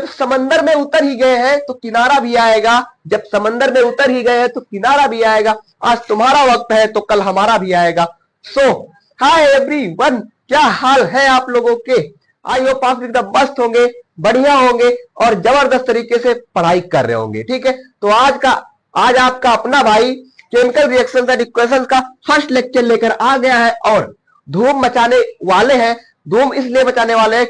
जब समंदर में उतर ही गए हैं तो किनारा भी आएगा, जब समंदर में उतर ही गए हैं तो किनारा भी आएगा। आज तुम्हारा वक्त है तो कल हमारा भी आएगा। सो हाय एवरीवन, क्या हाल है आप लोगों के? आई होप आप एकदम मस्त होंगे, बढ़िया होंगे और जबरदस्त तरीके से पढ़ाई कर रहे होंगे। ठीक है, तो आज आपका अपना भाई केमिकल रिएक्शन एंड इक्वेशंस का फर्स्ट लेक्चर लेकर आ गया है और धूम मचाने वाले हैं। धूम इसलिए मचाने वाले हैं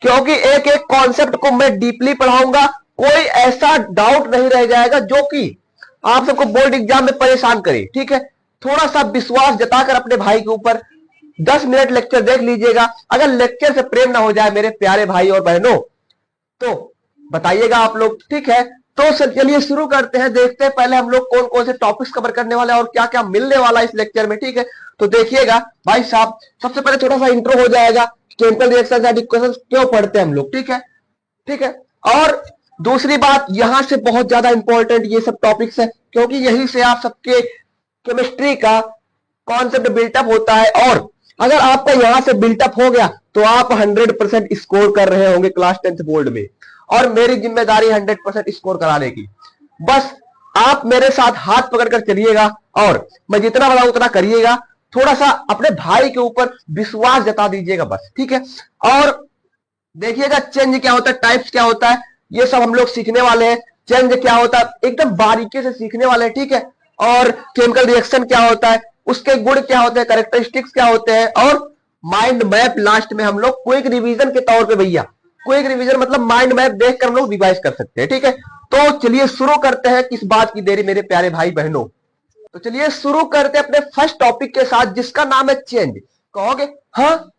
क्योंकि एक एक कॉन्सेप्ट को मैं डीपली पढ़ाऊंगा। कोई ऐसा डाउट नहीं रह जाएगा जो कि आप सबको बोर्ड एग्जाम में परेशान करे। ठीक है, थोड़ा सा विश्वास जताकर अपने भाई के ऊपर 10 मिनट लेक्चर देख लीजिएगा। अगर लेक्चर से प्रेम ना हो जाए मेरे प्यारे भाई और बहनों तो बताइएगा आप लोग। ठीक है, तो चलिए शुरू करते हैं। देखते हैं पहले हम लोग कौन कौन से टॉपिक्स कवर करने वाले हैं और क्या क्या मिलने वाला है इस लेक्चर में। ठीक है, तो देखिएगा भाई साहब, सबसे पहले थोड़ा सा इंट्रो हो जाएगा, केमिकल रिएक्शन एंड इक्वेशंस क्यों पढ़ते हैं हम लोग। ठीक है, ठीक है। और दूसरी बात, यहां से बहुत ज्यादा इंपॉर्टेंट ये सब टॉपिक्स है क्योंकि यहीं से आप सबके केमिस्ट्री का कॉन्सेप्ट बिल्टअप होता है और अगर आपका यहां से बिल्टअप हो गया तो आप 100% स्कोर कर रहे होंगे क्लास 10th बोर्ड में और मेरी जिम्मेदारी 100% स्कोर कराने की। बस आप मेरे साथ हाथ पकड़कर चलिएगा और मैं जितना बताऊं उतना करिएगा। थोड़ा सा अपने भाई के ऊपर विश्वास जता दीजिएगा बस। ठीक है, और देखिएगा चेंज क्या होता है, टाइप्स क्या होता है, ये सब हम लोग सीखने वाले हैं। चेंज क्या होता है एकदम बारीकी से सीखने वाले हैं। ठीक है, और केमिकल रिएक्शन क्या होता है, उसके गुण क्या होते हैं, कैरेक्टरिस्टिक्स क्या होते हैं और माइंड मैप लास्ट में हम लोग क्विक रिवीजन के तौर पे, भैया क्विक रिवीजन मतलब माइंड मैप देखकर हम लोग रिवाइज कर सकते हैं। ठीक है, तो चलिए शुरू करते हैं, किस बात की देरी मेरे प्यारे भाई बहनों। तो चलिए शुरू करते हैं अपने फर्स्ट टॉपिक के साथ जिसका नाम है चेंज। कहोगे हाँ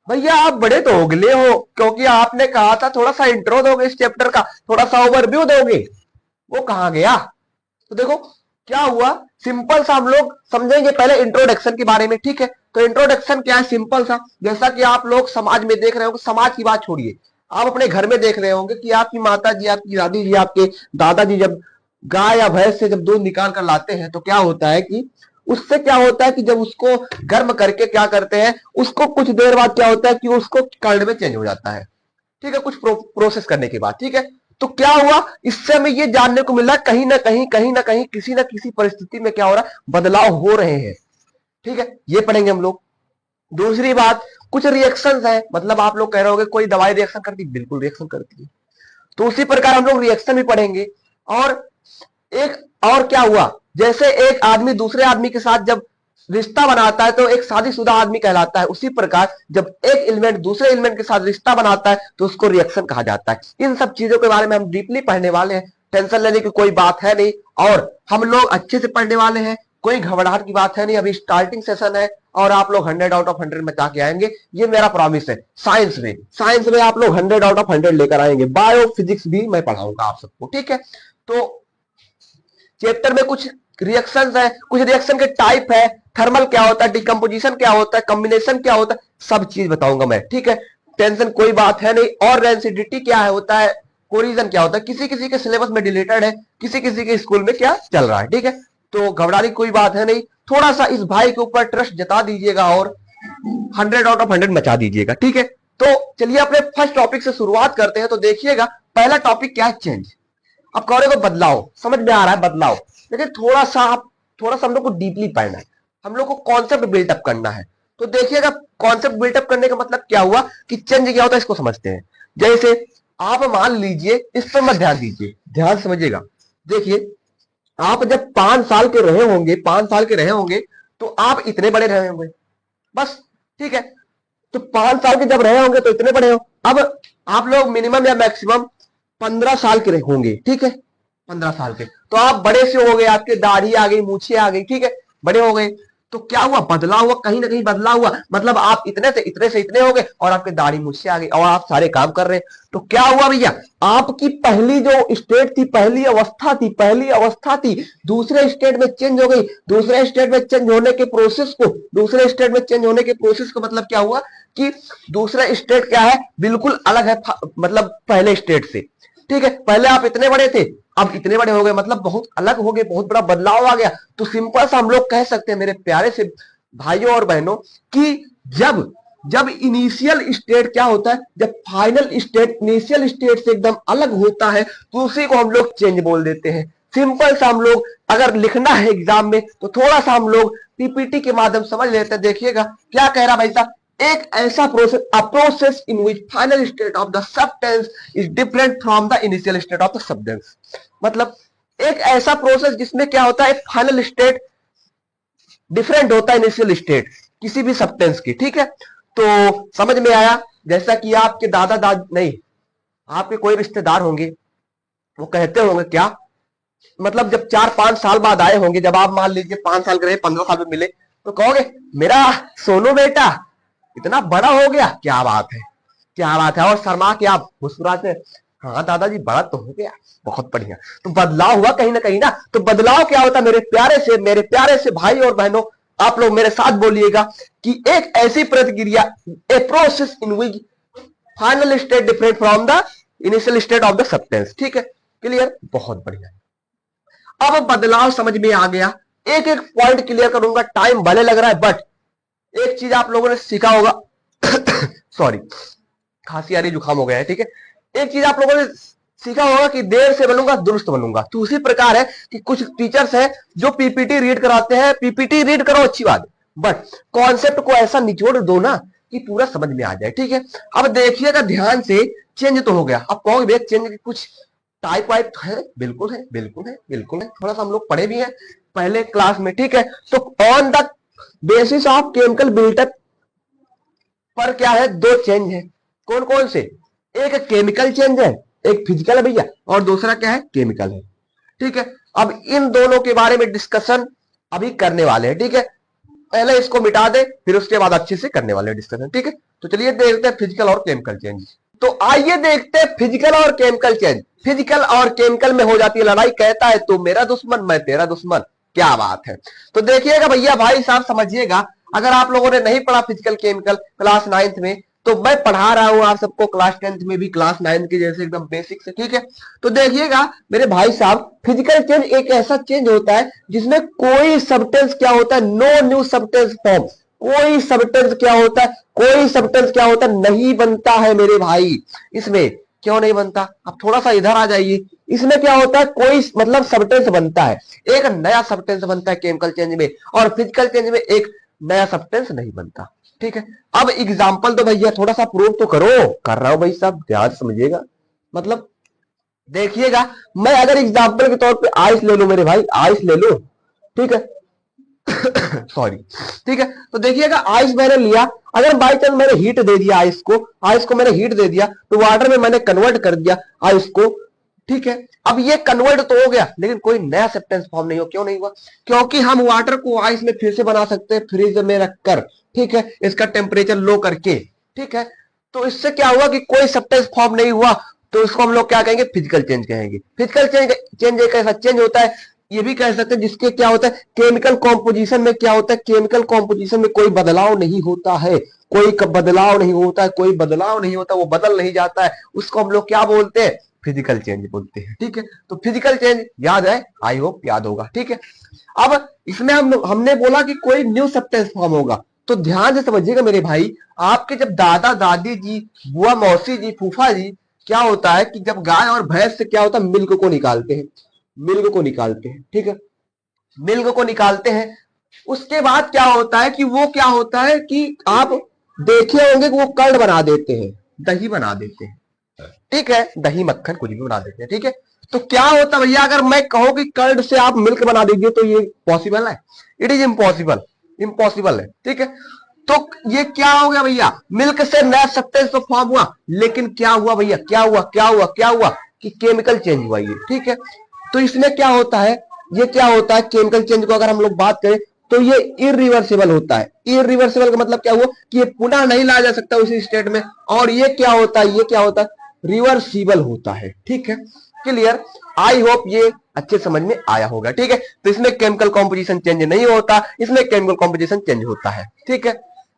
भैया आप बड़े तो उगले हो क्योंकि आपने कहा था थोड़ा सा इंट्रो दोगे इस चैप्टर का, थोड़ा सा ओवरव्यू दोगे, वो कहां गया? तो देखो क्या हुआ, सिंपल सा हम लोग समझेंगे पहले इंट्रोडक्शन के बारे में। ठीक है, तो इंट्रोडक्शन क्या है, सिंपल सा, जैसा कि आप लोग समाज में देख रहे हो, समाज की बात छोड़िए, आप अपने घर में देख रहे होंगे कि आपकी माता जी, आपकी दादी जी, आपके दादाजी जब गाय या भैंस से जब दूध निकाल कर लाते हैं तो क्या होता है कि उससे क्या होता है कि जब उसको गर्म करके क्या करते हैं, उसको कुछ देर बाद क्या होता है कि उसको कर्ड में चेंज हो जाता है। ठीक है, कुछ प्रोसेस करने के बाद। ठीक है, तो क्या हुआ, इससे हमें ये जानने को मिला कहीं ना कहीं किसी ना किसी परिस्थिति में क्या हो रहा है, बदलाव हो रहे हैं। ठीक है, ये पढ़ेंगे हम लोग। दूसरी बात, कुछ रिएक्शंस है, मतलब आप लोग कह रहे होंगे कोई दवाई रिएक्शन करती, बिल्कुल रिएक्शन करती है, तो उसी प्रकार हम लोग रिएक्शन भी पढ़ेंगे। और एक और क्या हुआ, जैसे एक आदमी दूसरे आदमी के साथ जब रिश्ता बनाता है तो एक शादीशुदा आदमी कहलाता है, उसी प्रकार जब एक एलिमेंट दूसरे एलिमेंट के साथ रिश्ता बनाता है तो उसको रिएक्शन कहा जाता है। इन सब चीजों के बारे में हम डीपली पढ़ने वाले हैं, टेंशन लेने की कोई बात है नहीं और हम लोग अच्छे से पढ़ने वाले हैं, कोई घबराहट की बात है नहीं। अभी स्टार्टिंग सेशन है और आप लोग 100 आउट ऑफ 100 बचा के आएंगे, ये मेरा प्रॉमिस है। साइंस में आप लोग 100 आउट ऑफ 100 लेकर आएंगे। बायो फिजिक्स भी मैं पढ़ाऊंगा आप सबको। ठीक है, तो चैप्टर में कुछ रिएक्शंस है, कुछ रिएक्शन के टाइप है, थर्मल क्या होता है, डिकम्पोजिशन क्या होता है, कॉम्बिनेशन क्या होता है, सब चीज बताऊंगा मैं। ठीक है, टेंशन कोई बात है नहीं। और रेंसिडिटी क्या है होता है, कोरिजन क्या होता है, किसी किसी के सिलेबस में डिलीटेड है, किसी किसी के स्कूल में क्या चल रहा है। ठीक है, तो घबराने की कोई बात है नहीं। थोड़ा सा इस भाई के ऊपर ट्रस्ट जता दीजिएगा और 100 आउट ऑफ 100 मचा दीजिएगा। ठीक है, तो चलिए अपने फर्स्ट टॉपिक से शुरुआत करते हैं। तो देखिएगा पहला टॉपिक क्या है, चेंज। अब कह रहे हो बदलाव, समझ में आ रहा है बदलाव, लेकिन थोड़ा सा हम लोग को डीपली पढ़ना है, हम लोग को कॉन्सेप्ट बिल्टअप करना है। तो देखिएगा कॉन्सेप्ट बिल्टअप करने का मतलब क्या हुआ कि चेंज क्या होता है, इसको समझते हैं। जैसे आप मान लीजिए, इस पर मत ध्यान दीजिए, ध्यान समझिएगा। देखिए आप जब 5 साल के रहे होंगे तो आप इतने बड़े रहे होंगे बस। ठीक है, तो 5 साल के जब रहे होंगे तो इतने बड़े हो। अब आप लोग मिनिमम या मैक्सिमम 15 साल के होंगे। ठीक है, 15 साल के, तो आप बड़े से हो गए, आपके दाढ़ी आ गई, मूछें आ गई। ठीक है, बड़े हो गए, तो क्या हुआ, बदलाव हुआ, कहीं ना कहीं बदलाव हुआ। मतलब आप इतने से इतने हो गए और आपके दाढ़ी मूछें आ गई और आप सारे काम कर रहे हैं। तो क्या हुआ भैया, आपकी पहली जो स्टेट थी, पहली अवस्था थी, दूसरे स्टेट में चेंज हो गई। दूसरे स्टेट में चेंज होने के प्रोसेस को मतलब क्या हुआ कि दूसरा स्टेट क्या है, बिल्कुल अलग है मतलब पहले स्टेट से। ठीक है, पहले आप इतने बड़े थे, अब इतने बड़े हो गए, मतलब बहुत अलग हो गए, बहुत बड़ा बदलाव आ गया। तो सिंपल सा हम लोग कह सकते हैं मेरे प्यारे से भाइयों और बहनों कि जब जब इनिशियल स्टेट क्या होता है, जब फाइनल स्टेट इनिशियल स्टेट से एकदम अलग होता है तो उसी को हम लोग चेंज बोल देते हैं। सिंपल सा हम लोग अगर लिखना है एग्जाम में तो थोड़ा सा हम लोग पीपीटी के माध्यम समझ लेते हैं। देखिएगा क्या कह रहा भाई साहब, एक ऐसा process, a process in which final state of the substance is different from the initial state of the substance. मतलब एक ऐसा प्रोसेस जिसमें क्या होता है, फाइनल स्टेट डिफरेंट होता है इनिशियल स्टेट किसी भी सब्सटेंस की। ठीक है, तो समझ में आया। जैसा कि आपके दादा दादी नहीं, आपके कोई रिश्तेदार होंगे, वो कहते होंगे क्या, मतलब जब 4-5 साल बाद आए होंगे, जब आप मान लीजिए 5 साल के रहे, 15 साल में मिले, तो कहोगे मेरा सोनू बेटा इतना बड़ा हो गया, क्या बात है, क्या बात है, और शर्मा के आप मुस्कुराते हैं, हाँ दादाजी बड़ा तो हो गया, बहुत बढ़िया। तो बदलाव हुआ कहीं ना कहीं ना। तो बदलाव क्या होता है मेरे प्यारे से भाई और बहनों, आप लोग मेरे साथ बोलिएगा कि एक ऐसी प्रतिक्रिया, a process in which final state different from the initial state of the substance. ठीक है, क्लियर, बहुत बढ़िया। अब बदलाव समझ में आ गया, एक एक पॉइंट क्लियर करूंगा, टाइम भले लग रहा है, बट एक चीज आप लोगों ने सीखा होगा सॉरी, खांसी आ रही, जुकाम हो गया है। ठीक है, एक चीज आप लोगों ने सीखा होगा कि देर से बनूंगा दुरुस्त बनूंगा। तो उसी प्रकार है कि कुछ टीचर्स हैं जो पीपीटी रीड कराते हैं, पीपीटी रीड करो अच्छी बात, बट कॉन्सेप्ट को ऐसा निचोड़ दो ना कि पूरा समझ में आ जाए। ठीक है, अब देखिएगा ध्यान से, चेंज तो हो गया। अब कहोगे भैया चेंज की कुछ टाइप वाइप है? बिल्कुल है, बिल्कुल है, बिल्कुल है, थोड़ा सा हम लोग पढ़े भी हैं पहले क्लास में। ठीक है, तो on the basis of chemical built up पर क्या है, दो चेंज है। कौन कौन से? एक केमिकल चेंज है, एक फिजिकल है भैया, और दूसरा क्या है, केमिकल है। ठीक है, अब इन दोनों के बारे में डिस्कशन अभी करने वाले हैं। ठीक है, पहले इसको मिटा दे, फिर उसके बाद अच्छे से करने वाले डिस्कशन। ठीक है, तो चलिए देखते हैं फिजिकल और केमिकल चेंज। तो आइए देखते हैं फिजिकल और केमिकल चेंज। फिजिकल और केमिकल में हो जाती है लड़ाई, कहता है तू मेरा दुश्मन मैं तेरा दुश्मन, क्या बात है। तो देखिएगा भैया भाई साहब, समझिएगा, अगर आप लोगों ने नहीं पढ़ा फिजिकल केमिकल क्लास 9th में, तो मैं पढ़ा रहा हूं आप सबको क्लास 10th में भी, क्लास 9th के जैसे एकदम बेसिक से। ठीक है, तो देखिएगा मेरे भाई साहब, फिजिकल चेंज एक ऐसा चेंज होता है जिसमें कोई सब्सटेंस क्या होता है, नो न्यू सब्सटेंस फॉर्म। कोई सब्सटेंस क्या होता है, कोई सब्सटेंस क्या होता है, नहीं बनता है मेरे भाई। इसमें क्यों नहीं बनता, अब थोड़ा सा इधर आ जाइए। इसमें क्या होता है, कोई मतलब सब्सटेंस बनता है, एक नया सब्सटेंस बनता है केमिकल चेंज में, और फिजिकल चेंज में एक नया सब्सटेंस नहीं बनता। ठीक है, अब एग्जांपल तो भैया थोड़ा सा प्रूव तो करो। कर रहा हूं भाई साहब, ध्यान समझिएगा। मतलब देखिएगा, मैं अगर एग्जांपल के तौर पे आइस ले लूं मेरे भाई, आइस ले लो, ठीक है सॉरी। ठीक है, तो देखिएगा आइस मैंने लिया, अगर बाई चांस मैंने हीट दे दिया आइस को मैंने हीट दे दिया, तो वाटर में मैंने कन्वर्ट कर दिया आइस को। ठीक है, अब ये कन्वर्ट तो हो गया, लेकिन कोई नया सब्सटेंस फॉर्म नहीं हो। क्यों नहीं हुआ? क्योंकि हम वाटर को आइस में फिर से बना सकते हैं, फ्रीज में रखकर। ठीक है, इसका टेम्परेचर लो करके। ठीक है, तो इससे क्या हुआ कि कोई सब्सटेंस फॉर्म नहीं हुआ, तो इसको हम लोग क्या कहेंगे, फिजिकल चेंज कहेंगे। फिजिकल चेंज एक ऐसा चेंज होता है, ये भी कह सकते हैं जिसके क्या होता है, केमिकल कॉम्पोजिशन में क्या होता है, केमिकल कॉम्पोजिशन में कोई बदलाव नहीं होता है, कोई बदलाव नहीं होता है, कोई बदलाव नहीं होता, वो बदल नहीं जाता है, उसको हम लोग क्या बोलते हैं, फिजिकल चेंज बोलते हैं। ठीक है, तो फिजिकल चेंज याद है, आई होप याद होगा। ठीक है, अब इसमें हमने बोला कि कोई न्यू सब्सटेंस फॉर्म होगा, तो ध्यान से समझिएगा मेरे भाई, आपके जब दादा दादी जी, बुआ मौसी जी, फूफा जी, क्या होता है कि जब गाय और भैंस से क्या होता है, मिल्क को निकालते हैं, मिल्क को निकालते हैं। ठीक है, मिल्क को निकालते हैं, उसके बाद क्या होता है कि वो क्या होता है कि आप देखे होंगे कि वो कर्ड बना देते हैं, दही बना देते हैं। ठीक है, दही मक्खन कुछ भी बना देते हैं। ठीक है, तो क्या होता है भैया, अगर मैं कहूं कि कर्ड से आप मिल्क बना दीजिए, तो ये पॉसिबल है? इट इज इम्पॉसिबल, इम्पॉसिबल है। ठीक है, तो ये क्या हो गया भैया, मिल्क से नया सब्सटेंस तो फॉर्म हुआ, लेकिन क्या हुआ भैया, क्या हुआ, क्या हुआ, क्या हुआ कि केमिकल चेंज हुआ ये। ठीक है, तो इसमें क्या होता है, ये क्या होता है, केमिकल चेंज को अगर हम लोग बात करें तो ये इरिवर्सिबल होता है। इरिवर्सिबल का मतलब क्या हुआ कि ये पुनः नहीं लाया जा सकता उसी स्टेट में, और ये क्या होता है, ये क्या होता है, रिवर्सिबल होता है। ठीक है, क्लियर, आई होप ये अच्छे समझ में आया होगा। ठीक है, तो इसमें केमिकल कॉम्पोजिशन चेंज नहीं होता, इसमें केमिकल कॉम्पोजिशन चेंज होता है। ठीक है,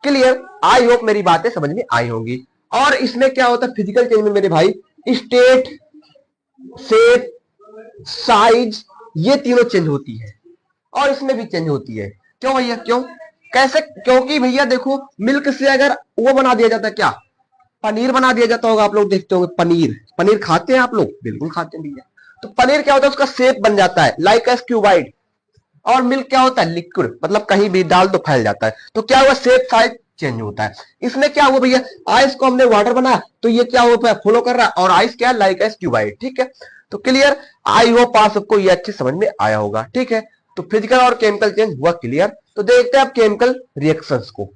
क्लियर, आई होप मेरी बातें समझ में आई होंगी। और इसमें क्या होता है फिजिकल चेंज में मेरे भाई, स्टेट, शेप, साइज, ये तीनों चेंज होती है, और इसमें भी चेंज होती है। क्यों भैया, क्यों? कैसे? क्योंकि भैया देखो, मिल्क से अगर वो बना दिया जाता है, क्या पनीर बना दिया जाता होगा, आप लोग देखते होंगे पनीर। पनीर खाते हैं आप लोग? बिल्कुल खाते हैं भैया। तो पनीर क्या होता है, उसका शेप बन जाता है लाइक एस क्यूबाइड। और मिल्क क्या होता है, लिक्विड, मतलब कहीं भी डाल तो फैल जाता है। तो क्या हुआ, शेप साइज चेंज होता है। इसमें क्या हुआ भैया, आइस को हमने वाटर बनाया तो ये क्या हुआ, फॉलो कर रहा है, और आइस क्या है, लाइक एस क्यूबाइड। ठीक है, तो क्लियर? आई होप आप सबको ये अच्छे समझ में आया होगा। ठीक है, तो फिजिकल और केमिकल चेंज हुआ क्लियर। तो देखते हैं आप केमिकल रिएक्शंस को।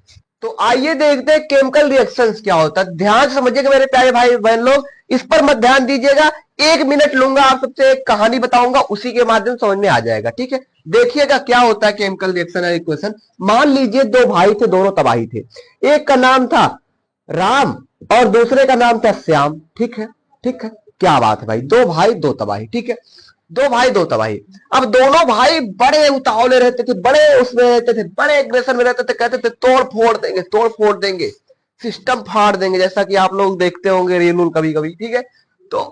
तो आइए देखते हैं केमिकल रिएक्शंस क्या होता है। ध्यान से समझिएगा मेरे प्यारे भाई बहन लोग, इस पर मत ध्यान दीजिएगा। 1 मिनट लूंगा, आप सबसे एक कहानी बताऊंगा, उसी के माध्यम से समझ में आ जाएगा। ठीक है, देखिएगा क्या होता है केमिकल रिएक्शन और इक्वेशन। मान लीजिए दो भाई थे, दोनों तबाही थे। एक का नाम था राम और दूसरे का नाम था श्याम। ठीक है, ठीक है, क्या बात है भाई, दो भाई दो तबाही। ठीक है, दो भाई दो तबाही। अब दोनों भाई बड़े उतावले रहते थे, बड़े उसमें रहते थे, बड़े एग्रेशन में रहते थे, कहते थे तोड़ फोड़ देंगे, तोड़ फोड़ देंगे, सिस्टम फाड़ देंगे, जैसा कि आप लोग देखते होंगे रील कभी कभी। ठीक है, तो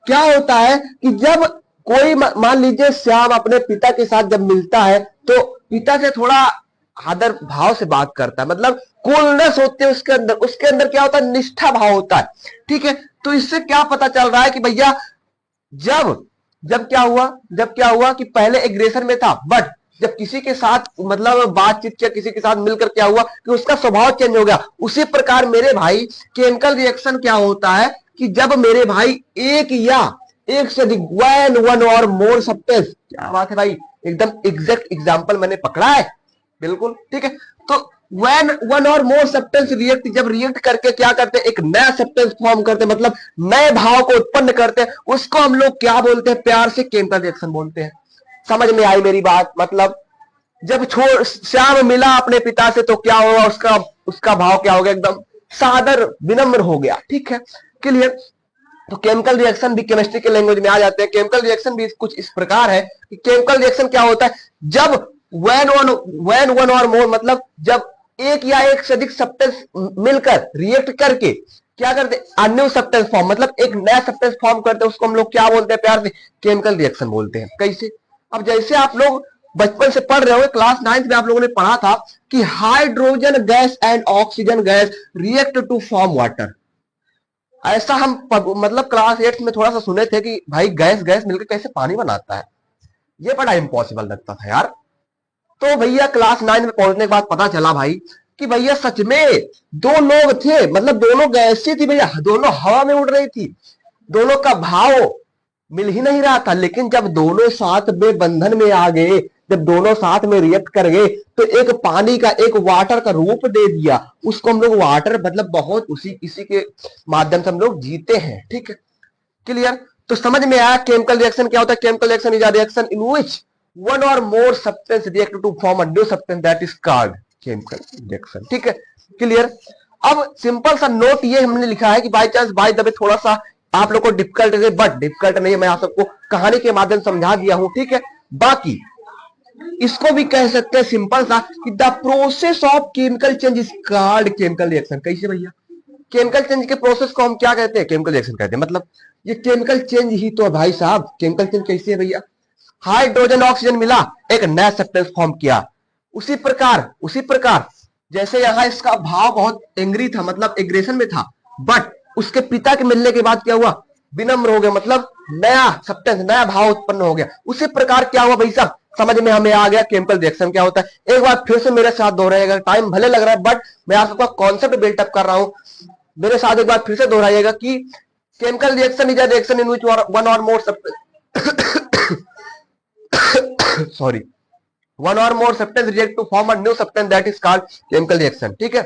क्या होता है कि जब कोई मान लीजिए श्याम अपने पिता के साथ जब मिलता है तो पिता से थोड़ा आदर भाव से बात करता है, मतलब कूलनेस होती है उसके अंदर क्या होता है, निष्ठा भाव होता है। ठीक है, तो इससे क्या पता चल रहा है कि भैया जब जब क्या हुआ कि पहले एग्रेशन में था, बट जब किसी के साथ मतलब बातचीत किया, किसी के साथ मिलकर क्या हुआ कि उसका स्वभाव चेंज हो गया। उसी प्रकार मेरे भाई केमिकल रिएक्शन क्या होता है कि जब मेरे भाई एक या एक से अधिक वन और मोर सब्सटेंस, क्या बात है भाई, एकदम एग्जैक्ट एग्जांपल मैंने पकड़ा है, बिल्कुल ठीक है। तो one or more substance react, जब रिएक्ट करके क्या करते हैं, एक नया सब्सटेंस फॉर्म करते हैं, मतलब नए भाव को उत्पन्न करते हैं, उसको हम लोग क्या बोलते हैं, प्यार से केमिकल रिएक्शन बोलते हैं। समझ में आई मेरी बात? मतलब जब श्याम मिला अपने पिता से तो क्या हुआ, उसका उसका भाव क्या हो गया, एकदम सादर विनम्र हो गया। ठीक है, क्लियर? तो केमिकल रिएक्शन भी केमिस्ट्री के लैंग्वेज में आ जाते हैं। केमिकल रिएक्शन भी कुछ इस प्रकार है कि केमिकल रिएक्शन क्या होता है, जब वैन वन और मोर, मतलब जब एक या एक से अधिक सब्सटेंस मिलकर रिएक्ट करके क्या करते हैं, न्यू सब्सटेंस फॉर्म, मतलब एक नया सब्सटेंस फॉर्म करते हैं, उसको हम लोग क्या बोलते हैं, प्यार से केमिकल रिएक्शन बोलते हैं। कैसे? अब जैसे आप लोग बचपन से पढ़ रहे हो, क्लास 9th में आप लोगों ने पढ़ा था कि hydrogen gas and oxygen gas react to form water. ऐसा हम मतलब क्लास 8 में थोड़ा सा सुने थे कि भाई गैस गैस मिलकर कैसे पानी बनाता है, ये बड़ा इम्पॉसिबल लगता था यार। तो भैया क्लास 9 में पहुंचने के बाद पता चला भाई कि भैया सच में दो लोग थे, मतलब दोनों गैसें थी भैया, दोनों हवा में उड़ रही थी, दोनों का भाव मिल ही नहीं रहा था। लेकिन जब दोनों साथ में बंधन में आ गए, जब दोनों साथ में रिएक्ट कर गए, तो एक पानी का, एक वाटर का रूप दे दिया, उसको हम लोग वाटर, मतलब बहुत इसी के माध्यम से हम लोग जीते हैं। ठीक है, क्लियर? तो समझ में आया केमिकल रिएक्शन क्या होता है। Chemical reaction is a reaction in which one or more substance react to form a new substance, that is called chemical reaction. ठीक है, क्लियर? अब सिंपल सा नोट ये हमने लिखा है कि by chance by the way थोड़ा सा आप लोग को डिफिकल्ट है, बट डिफिकल्ट नहीं है, मैं आप सबको कहानी के माध्यम समझा दिया हूं। ठीक है, बाकी इसको भी कह सकते हैं सिंपल सा कि the process of chemical change is called chemical reaction. कैसे भैया? केमिकल चेंज के प्रोसेस को हम क्या कहते हैं, केमिकल रिएक्शन कहते हैं। मतलब ये केमिकल चेंज ही तो है भाई साहब। केमिकल चेंज कैसे है भैया? हाइड्रोजन ऑक्सीजन मिला, एक नया सब्सटेंस फॉर्म किया। उसी प्रकार जैसे यहाँ इसका भाव बहुत एंग्री था, मतलब एग्रेशन में था, बट उसके पिता के मिलने के बाद क्या हुआ, विनम्र हो गया, मतलब नया सब्सटेंस, नया भाव उत्पन्न हो गया। उसी प्रकार क्या हुआ भाई साहब, समझ में हमें आ गया केमिकल रिएक्शन क्या होता है। एक बार फिर से मेरे साथ दोहराइएगा, टाइम भले लग रहा है बट मैं आप सबका कॉन्सेप्ट बिल्टअप कर रहा हूं। मेरे साथ एक बार फिर से दोहराइएगा कि chemical reaction is a reaction in which one or more sorry one or more substance react to form a new substance, that is called chemical reaction. ठीक है,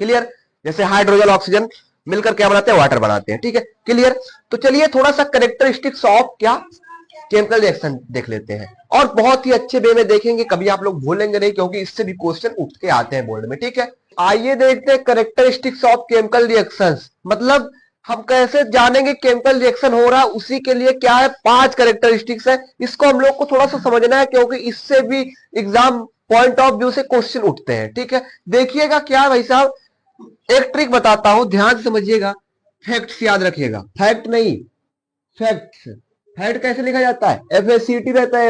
क्लियर? जैसे हाइड्रोजन ऑक्सीजन मिलकर क्या बनाते हैं, वाटर बनाते हैं। ठीक है, क्लियर? तो चलिए थोड़ा सा कैरेक्टरिस्टिक्स ऑफ क्या केमिकल रिएक्शन देख लेते हैं, और बहुत ही अच्छे वे में देखेंगे, कभी आप लोग भूलेंगे नहीं, क्योंकि इससे भी क्वेश्चन उठ के आते हैं बोर्ड में। ठीक है, आइए देखते हैं कैरेक्टरिस्टिक्स ऑफ केमिकल रिएक्शंस। मतलब हम कैसे जानेंगे केमिकल रिएक्शन हो रहा है, उसी के लिए क्या है, 5 कैरेक्टरिस्टिक्स है। इसको हम लोग को थोड़ा सा समझना है, क्योंकि इससे भी एग्जाम पॉइंट ऑफ व्यू से क्वेश्चन उठते हैं। ठीक है, देखिएगा क्या है भाई साहब, एक ट्रिक बताता हूं, ध्यान से समझिएगा, फैक्ट्स याद रखिएगा, फैक्ट नहीं फैक्ट्स। फैक्ट कैसे लिखा जाता है, FACT रहता है,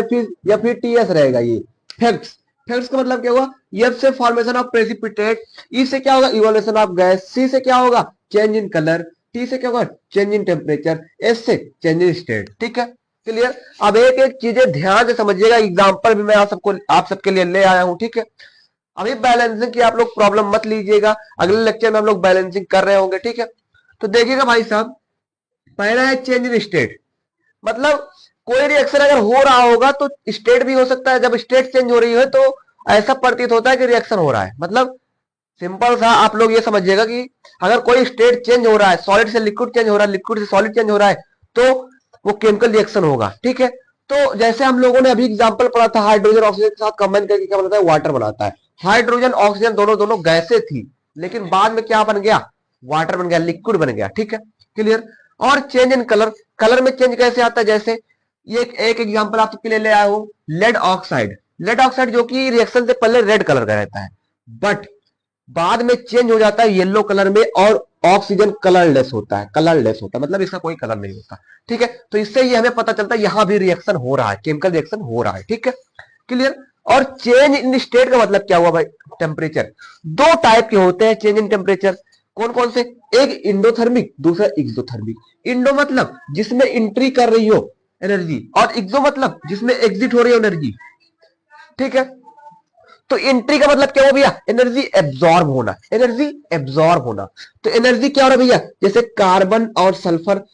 या फिर TS रहेगा, ये फैक्ट्स। फ्लक्स का मतलब क्या हुआ, एफ से फॉर्मेशन ऑफ प्रेसिपिटेट, ई से क्या होगा इवोल्यूशन ऑफ गैस, सी से क्या होगा चेंज इन कलर, टी से क्या होगा चेंज इन टेम्परेचर, एस से चेंज इन स्टेट। ठीक है, क्लियर। अब एक एक चीजें ध्यान से समझिएगा, एग्जांपल भी मैं आप सबके लिए ले आया हूं। ठीक है, अभी बैलेंसिंग की आप लोग प्रॉब्लम मत लीजिएगा, अगले लेक्चर में हम लोग बैलेंसिंग कर रहे होंगे। ठीक है, तो देखिएगा भाई साहब, पहला है चेंज इन स्टेट, मतलब कोई रिएक्शन अगर हो रहा होगा तो स्टेट भी हो सकता है। जब स्टेट चेंज हो रही है तो ऐसा प्रतीत होता है कि रिएक्शन हो रहा है। मतलब सिंपल सा आप लोग ये समझिएगा कि अगर कोई स्टेट चेंज हो रहा है, सॉलिड से लिक्विड चेंज हो रहा है, लिक्विड से सॉलिड चेंज हो रहा है, तो वो केमिकल रिएक्शन होगा। ठीक है, तो जैसे हम लोगों ने अभी एग्जांपल पढ़ा था, हाइड्रोजन ऑक्सीजन के साथ कंबाइन करके क्या बनाता है, वाटर बनाता है। हाइड्रोजन ऑक्सीजन दोनों दोनों गैसें थी, लेकिन बाद में क्या बन गया, वाटर बन गया, लिक्विड बन गया। ठीक है, क्लियर। और चेंज इन कलर, कलर में चेंज कैसे आता है, जैसे ये एक एग्जांपल आप सबके लिए ले आया हूं, लेड ऑक्साइड। लेड ऑक्साइड जो कि रिएक्शन से पहले रेड कलर का रहता है, बट बाद में चेंज हो जाता है येलो कलर में, और ऑक्सीजन कलरलेस होता है, कलरलेस होता है, मतलब इसका कोई कलर नहीं होता। ठीक है, तो इससे ये हमें पता चलता है यहां भी रिएक्शन हो रहा है, केमिकल रिएक्शन हो रहा है। ठीक है, क्लियर। और चेंज इन स्टेट का मतलब क्या हुआ भाई, टेम्परेचर। दो टाइप के होते हैं चेंज इन टेम्परेचर, कौन कौन से, एक इंडोथर्मिक, दूसरा एक्सोथर्मिक। इंडो मतलब जिसमें एंट्री कर रही हो एनर्जी, और एक्सो मतलब जिसमें एग्जिट हो रही हो एनर्जी। ठीक है, तो एंट्री का मतलब क्या हो भैया, एनर्जी एब्जॉर्ब होना, एनर्जी एब्जॉर्ब होना। तो एनर्जी क्या हो रहा है भैया, जैसे कार्बन और सल्फर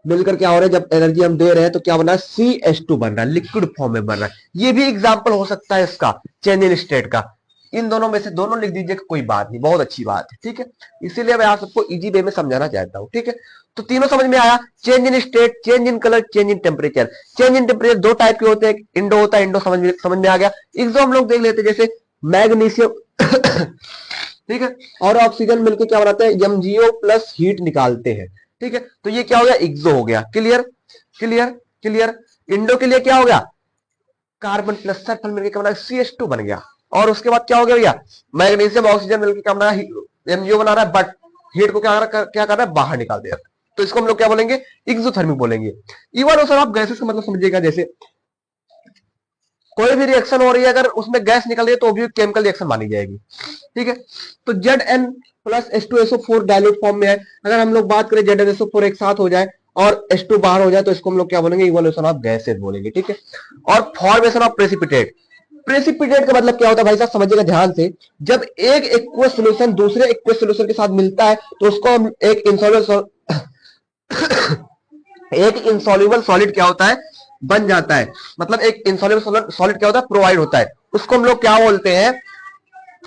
मिलकर क्या हो रहा है, जब एनर्जी हम दे रहे हैं तो क्या बना है, CH2 बन रहा है, लिक्विड फॉर्म में बन रहा है। ये भी एग्जांपल हो सकता है इसका, चेंज इन स्टेट का। इन दोनों में से दोनों लिख दीजिए, कोई बात नहीं, बहुत अच्छी बात है। ठीक है, इसीलिए मैं आप सबको इजी वे में समझाना चाहता हूं। ठीक है, तो तीनों समझ में आया, change in state, change in colour, change in temperature. Change in temperature दो टाइप के होते हैं, इंडो होता है, इंडो समझ में आ गया। एक्सो हम लोग देख लेते हैं, जैसे मैग्नीशियम ठीक है, और ऑक्सीजन मिलकर क्या बनाते हैं, MgO प्लस हीट निकालते हैं। ठीक है, तो ये क्या हो गया, एक्सो हो गया। Clear clear clear. इंडो के लिए क्या हो गया, कार्बन प्लस सल्फर मिलकर क्या बना, CH2 बन गया। और उसके बाद क्या हो गया भैया, मैग्नीशियम ऑक्सीजन मिलकर क्या बना, MgO बना रहा है, बट हीट को क्या कर रहा है, बाहर निकाल दे रहा है। तो इसको हम लोग क्या बोलेंगे, एक्सोथर्मिक बोलेंगे। इवोल्यूशन ऑफ गैसेस का मतलब समझिएगा, जैसे कोई भी रिएक्शन हो रही है, अगर उसमें गैस निकल रही है तो भी केमिकल रिएक्शन मानी जाएगी। ठीक है, तो Zn plus H2SO4 dilute form में है। अगर हम लोग बात करें ZnSO4 एक साथ हो जाए और H2 बाहर हो जाए तो इसको हम लोग क्या बोलेंगे, इवोल्यूशन ऑफ गैसेस बोलेंगे। ठीक है, और फॉर्मेशन ऑफ प्रेसिपिटेट। प्रेसिपिटेट का मतलब क्या होता है भाई साहब, समझिएगा ध्यान से, जब एक एक्वस सॉल्यूशन दूसरे एक्वस सॉल्यूशन के साथ मिलता है तो उसको हम एक इनसॉल्युबल सॉलिड क्या होता है, बन जाता है। मतलब एक इनसॉल्युबल सॉलिड क्या होता है, प्रोवाइड होता है, उसको हम लोग क्या बोलते हैं,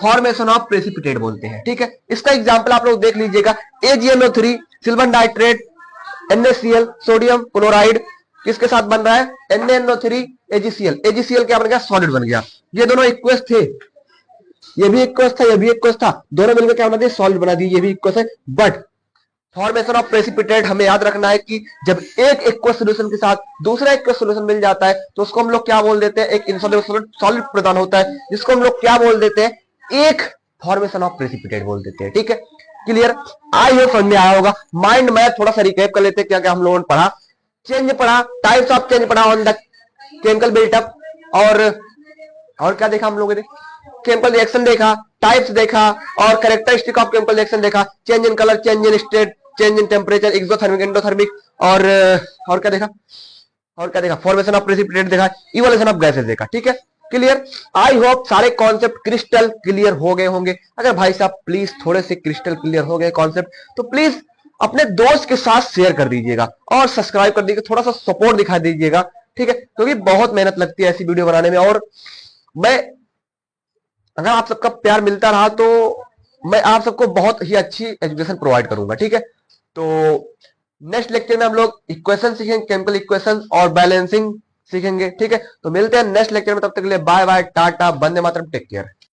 फॉर्मेशन ऑफ प्रेसिपिटेट बोलते हैं। ठीक है, इसका एग्जांपल आप लोग देख लीजिएगा, AgNO3, silver nitrate, NaCl, sodium chloride, किसके साथ बन रहा है, NaNO3 AgCl। AgCl क्या बन गया, सॉलिड बन गया। ये दोनों इक्वस थे, ये भी इक्वस था, ये भी इक्वस था, दोनों मिलकर क्या बना दिए, सॉलिड बना दिए। ये भी इक्वस है, बट फॉर्मेशन ऑफ प्रेसिपिटेट हमें याद रखना है कि जब एक एक्वस सॉल्यूशन के साथ दूसरा एक्वस सॉल्यूशन मिल जाता है तो उसको हम लोग क्या बोल देते हैं, एक इनसॉल्युबल सॉलिड प्रदान होता है, जिसको हम लोग क्या बोल देते हैं, एक फॉर्मेशन ऑफ प्रेसिपिटेट बोल देते हैं। ठीक है, क्लियर। आई होप समझ में आया होगा। माइंड मैथ थोड़ा सा रिकैप कर लेते हैं, क्या क्या हम लोगों ने पढ़ा, चेंज पढ़ा, टाइप्स ऑफ चेंज पढ़ा ऑन द केमिकल बिल्टअप, और क्या देखा हम लोगों ने, केमिकल रिएक्शन देखा, टाइप्स देखा, और कैरेक्टरिस्टिक ऑफ केमिकल रिएक्शन देखा, change in colour, change in state, change in temperature, exothermic, endothermic, और क्या देखा, फॉर्मेशन ऑफ प्रेसिपिटेट देखा, इवोल्यूशन ऑफ गैसेस देखा। ठीक है, क्लियर। आई होप सारे कॉन्सेप्ट क्रिस्टल क्लियर हो गए होंगे। अगर भाई साहब प्लीज थोड़े से क्रिस्टल क्लियर हो गए कॉन्सेप्ट, तो प्लीज अपने दोस्त के साथ शेयर कर दीजिएगा और सब्सक्राइब कर दीजिएगा, थोड़ा सा सपोर्ट दिखा दीजिएगा। ठीक है, क्योंकि बहुत मेहनत लगती है ऐसी वीडियो बनाने में, और मैं अगर आप सबका प्यार मिलता रहा तो मैं आप सबको बहुत ही अच्छी एजुकेशन प्रोवाइड करूंगा। ठीक है, तो नेक्स्ट लेक्चर में हम लोग इक्वेशन सीखेंगे, केमिकल इक्वेशन और बैलेंसिंग सीखेंगे। ठीक है, तो मिलते हैं नेक्स्ट लेक्चर में, तब तक के लिए bye bye, Tata, Vande Mataram, take care.